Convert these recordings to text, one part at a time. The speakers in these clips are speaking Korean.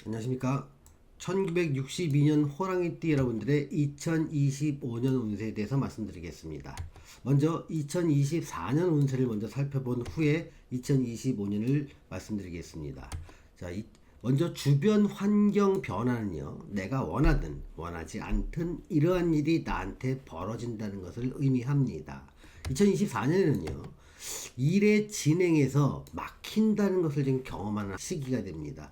안녕하십니까. 1962년 호랑이띠 여러분들의 2025년 운세에 대해서 말씀드리겠습니다. 먼저 2024년 운세를 먼저 살펴본 후에 2025년을 말씀드리겠습니다. 자, 먼저 주변 환경 변화는요, 내가 원하든 원하지 않든 이러한 일이 나한테 벌어진다는 것을 의미합니다. 2024년에는요, 일의 진행에서 막힌다는 것을 좀 경험하는 시기가 됩니다.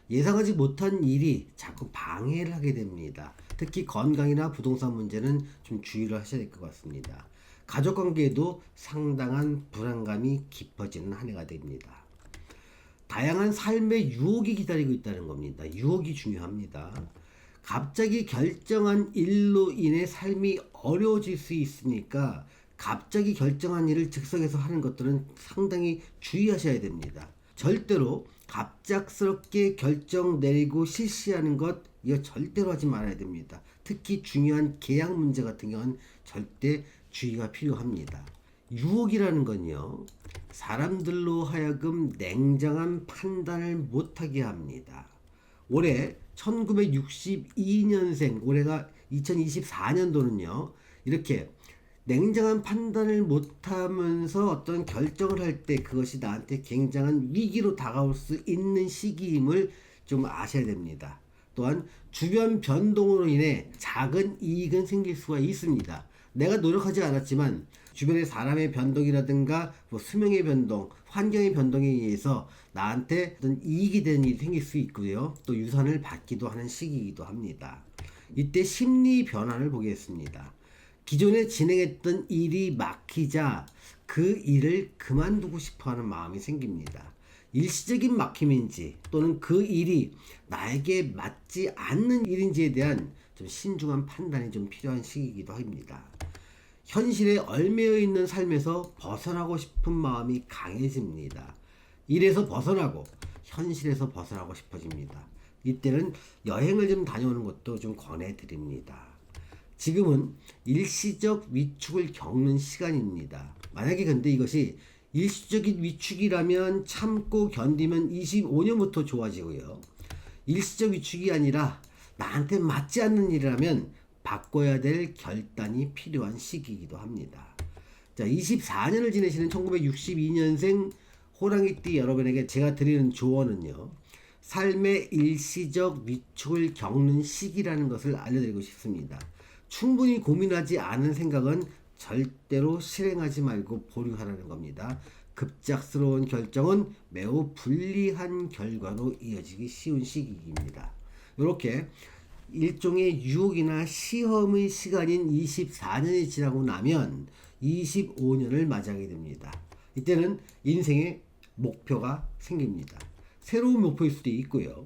예상하지 못한 일이 자꾸 방해를 하게 됩니다. 특히 건강이나 부동산 문제는 좀 주의를 하셔야 될 것 같습니다. 가족 관계에도 상당한 불안감이 깊어지는 한 해가 됩니다. 다양한 삶의 유혹이 기다리고 있다는 겁니다. 유혹이 중요합니다. 갑자기 결정한 일로 인해 삶이 어려워질 수 있으니까 갑자기 결정한 일을 즉석에서 하는 것들은 상당히 주의하셔야 됩니다. 절대로 갑작스럽게 결정 내리고 실시하는 것, 이거 절대로 하지 말아야 됩니다. 특히 중요한 계약 문제 같은 경우는 절대 주의가 필요합니다. 유혹이라는 건요, 사람들로 하여금 냉정한 판단을 못하게 합니다. 올해 1962년생, 올해가 2024년도는요, 이렇게 냉정한 판단을 못하면서 어떤 결정을 할 때 그것이 나한테 굉장한 위기로 다가올 수 있는 시기임을 좀 아셔야 됩니다. 또한 주변 변동으로 인해 작은 이익은 생길 수가 있습니다. 내가 노력하지 않았지만 주변의 사람의 변동이라든가 수명의 변동, 환경의 변동에 의해서 나한테 어떤 이익이 되는 일이 생길 수 있고요. 또 유산을 받기도 하는 시기이기도 합니다. 이때 심리 변화를 보겠습니다. 기존에 진행했던 일이 막히자 그 일을 그만두고 싶어하는 마음이 생깁니다. 일시적인 막힘인지 또는 그 일이 나에게 맞지 않는 일인지에 대한 좀 신중한 판단이 좀 필요한 시기이기도 합니다. 현실에 얽매여 있는 삶에서 벗어나고 싶은 마음이 강해집니다. 일에서 벗어나고 현실에서 벗어나고 싶어집니다. 이때는 여행을 좀 다녀오는 것도 좀 권해드립니다. 지금은 일시적 위축을 겪는 시간입니다. 만약에 근데 이것이 일시적인 위축이라면 참고 견디면 25년부터 좋아지고요. 일시적 위축이 아니라 나한테 맞지 않는 일이라면 바꿔야 될 결단이 필요한 시기이기도 합니다. 자, 24년을 지내시는 1962년생 호랑이띠 여러분에게 제가 드리는 조언은요, 삶의 일시적 위축을 겪는 시기라는 것을 알려드리고 싶습니다. 충분히 고민하지 않은 생각은 절대로 실행하지 말고 보류하라는 겁니다. 급작스러운 결정은 매우 불리한 결과로 이어지기 쉬운 시기입니다. 이렇게 일종의 유혹이나 시험의 시간인 24년이 지나고 나면 25년을 맞이하게 됩니다. 이때는 인생의 목표가 생깁니다. 새로운 목표일 수도 있고요.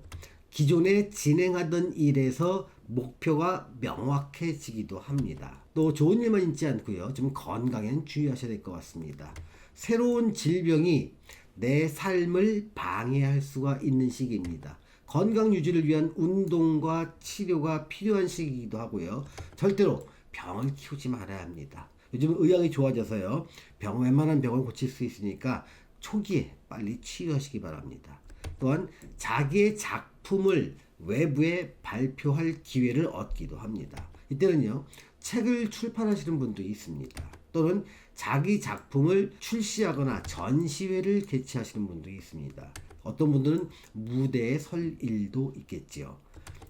기존에 진행하던 일에서 목표가 명확해지기도 합니다. 또 좋은 일만 있지 않고요. 좀 건강에는 주의하셔야 될 것 같습니다. 새로운 질병이 내 삶을 방해할 수가 있는 시기입니다. 건강 유지를 위한 운동과 치료가 필요한 시기이기도 하고요. 절대로 병을 키우지 말아야 합니다. 요즘은 의학이 좋아져서요. 웬만한 병을 고칠 수 있으니까 초기에 빨리 치유하시기 바랍니다. 또한 자기의 작품을 외부에 발표할 기회를 얻기도 합니다. 이때는요, 책을 출판하시는 분도 있습니다. 또는 자기 작품을 출시하거나 전시회를 개최하시는 분도 있습니다. 어떤 분들은 무대에 설 일도 있겠지요.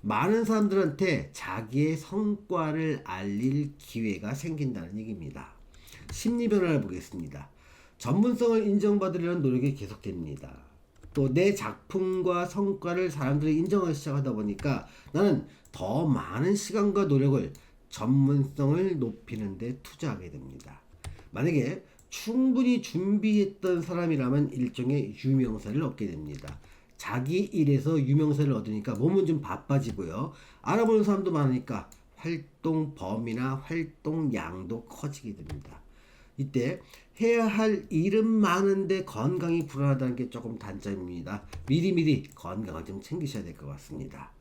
많은 사람들한테 자기의 성과를 알릴 기회가 생긴다는 얘기입니다. 심리 변화를 보겠습니다. 전문성을 인정받으려는 노력이 계속됩니다. 또 내 작품과 성과를 사람들이 인정하기 시작하다 보니까 나는 더 많은 시간과 노력을 전문성을 높이는 데 투자하게 됩니다. 만약에 충분히 준비했던 사람이라면 일종의 유명세를 얻게 됩니다. 자기 일에서 유명세를 얻으니까 몸은 좀 바빠지고요. 알아보는 사람도 많으니까 활동 범위나 활동 양도 커지게 됩니다. 이때 해야 할 일은 많은데 건강이 불안하다는 게 조금 단점입니다. 미리미리 건강을 좀 챙기셔야 될 것 같습니다.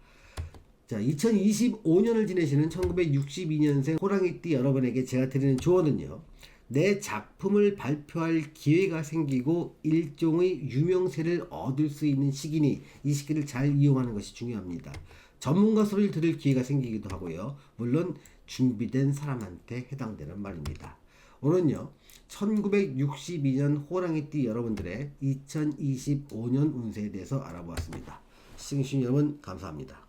자, 2025년을 지내시는 1962년생 호랑이띠 여러분에게 제가 드리는 조언은요, 내 작품을 발표할 기회가 생기고 일종의 유명세를 얻을 수 있는 시기니 이 시기를 잘 이용하는 것이 중요합니다. 전문가 소리를 들을 기회가 생기기도 하고요. 물론 준비된 사람한테 해당되는 말입니다. 오늘은요 1962년 호랑이띠 여러분들의 2025년 운세에 대해서 알아보았습니다. 시청해주신 여러분 감사합니다.